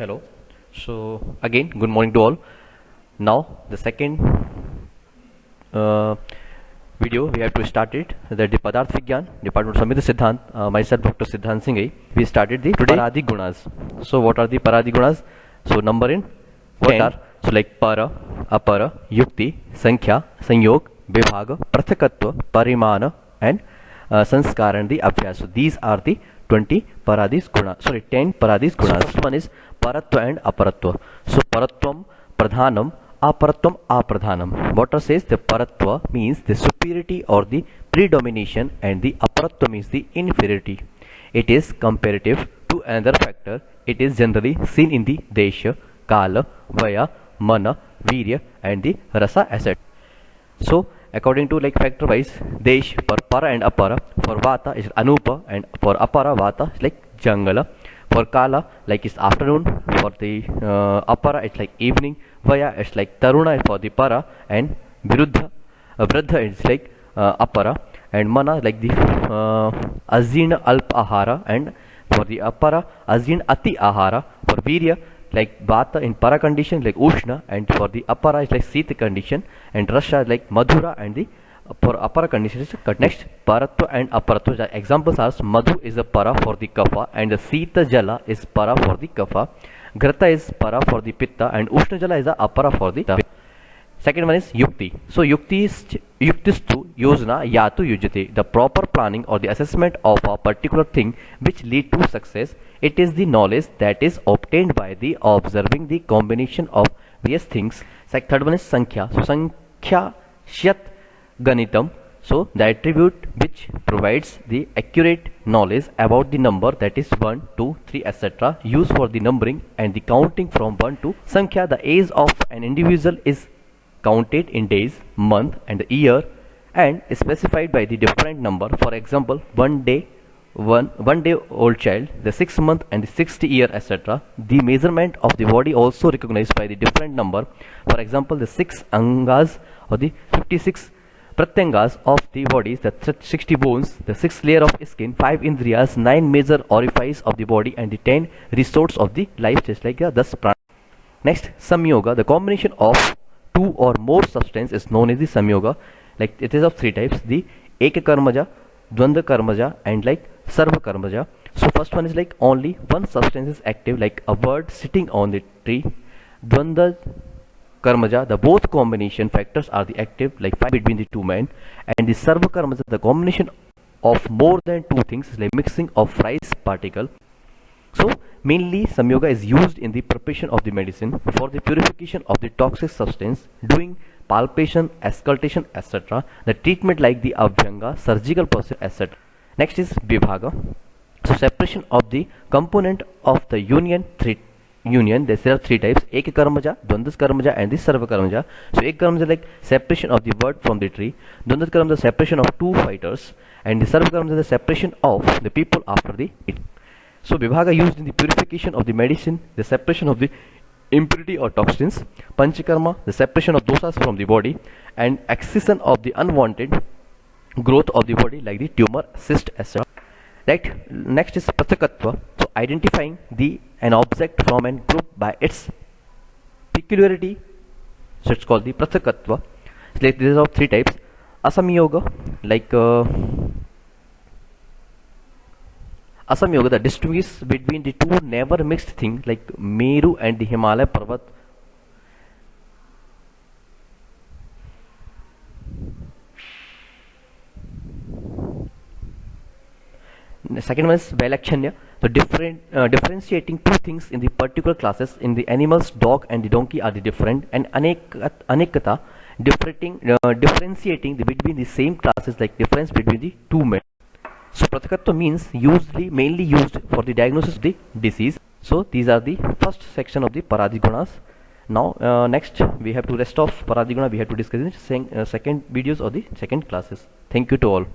Hello. So again, good morning to all. Now the second uh, video we have to start it. That the Padarth Vigyan, Department of Samhita Siddhant. Myself, Dr. Siddhant Singh. We started the today Paradi Gunas. So what are the Paradi Gunas? So number in what are so like para, apara, yukti, sankhya, sanyog, vibhaga, prathakatva, parimana, and sanskar and the abhyas. So these are the 20 paradis guna. Sorry, 10 paradis gunas. So first one is paratva and aparatva. So paratvam pradhanam, aparatvam apradhanam. What says the paratva means the superiority or the predomination, and the aparatva means the inferiority. It is comparative to another factor. It is generally seen in the desha, kala, vaya, mana, virya, and the rasa asset. So according to like factor wise, desh for para and apara, for vata is anupa, and for apara vata is like jangala. For kala like is afternoon, for the apara it's like evening, vaya it's like taruna for the para, and viruddha vruddha is like apara, and mana like the azina alp ahara, and for the apara azin ati ahara. For virya like vata in para condition like ushna, and for the apara is like sita condition, and rasha is like madhura, and the for apara condition is cut. Next, paratva and aparatva. The examples are madhu is a para for the kapha, and the sita jala is para for the kapha. Grata is para for the pitta, and ushna jala is a apara for the pitta. Second one is yukti. So yuktistu yojana yatu yujate. The proper planning or the assessment of a particular thing which lead to success. It is the knowledge that is obtained by the observing the combination of various things. Third one is sankhya. So sankhya shyat ganitam. So the attribute which provides the accurate knowledge about the number, that is 1, 2, 3, etc. used for the numbering and the counting from 1 to sankhya. The age of an individual is counted in days, month, and the year, and specified by the different number. For example, one day old child, the 6th month, and the 60th year, etc. The measurement of the body also recognized by the different number. For example, the 6 angas or the 56 pratyangas of the body, the 60 bones, the 6 layer of skin, 5 indriyas, 9 major orifices of the body, and the 10 resorts of the life, just like thus prana. Next, samyoga. The combination of two or more substance is known as the samyoga. Like it is of 3 types: the ekakarmaja, dvandva karmaja, and like sarva karmaja. So first one is like only one substance is active, like a bird sitting on the tree. Dvandva karmaja, the both combination factors are the active, like fight between the two men. And the sarva karmaja, the combination of more than 2 things, is like mixing of rice particle. So mainly samyoga is used in the preparation of the medicine, for the purification of the toxic substance, doing palpation, auscultation, etc. The treatment like the abhyanga, surgical process, etc. Next is vibhaga. So separation of the component of the union. There are 3 types: ekakarmaja, dvandva karmaja, and the sarva karmaja. So ekakarmaja like separation of the bird from the tree, dvandva karmaja separation of 2 fighters, and the sarva karmaja the separation of the people after the eat. So vibhaga used in the purification of the medicine, the separation of the impurity or toxins. Panchakarma, the separation of dosas from the body, and accession of the unwanted growth of the body, like the tumor, cyst, etc. Right. Next is prathakatva. So identifying an object from a group by its peculiarity. So it's called the prathakatva. So like these are 3 types. Asamyoga, like Asamyoga, the distinguish between the 2 never mixed things, like Meru and the Himalaya Parvat. The second one is Vailakshanya, so differentiating 2 things in the particular classes. In the animals, dog and the donkey are the different, and Anekata, differentiating between the same classes, like difference between the 2 men. So prathakatva means mainly used for the diagnosis of the disease. So these are the first section of the Paradi Gunas. Now next we have to rest of Paradi Guna we have to discuss in second videos or the second classes. Thank you to all.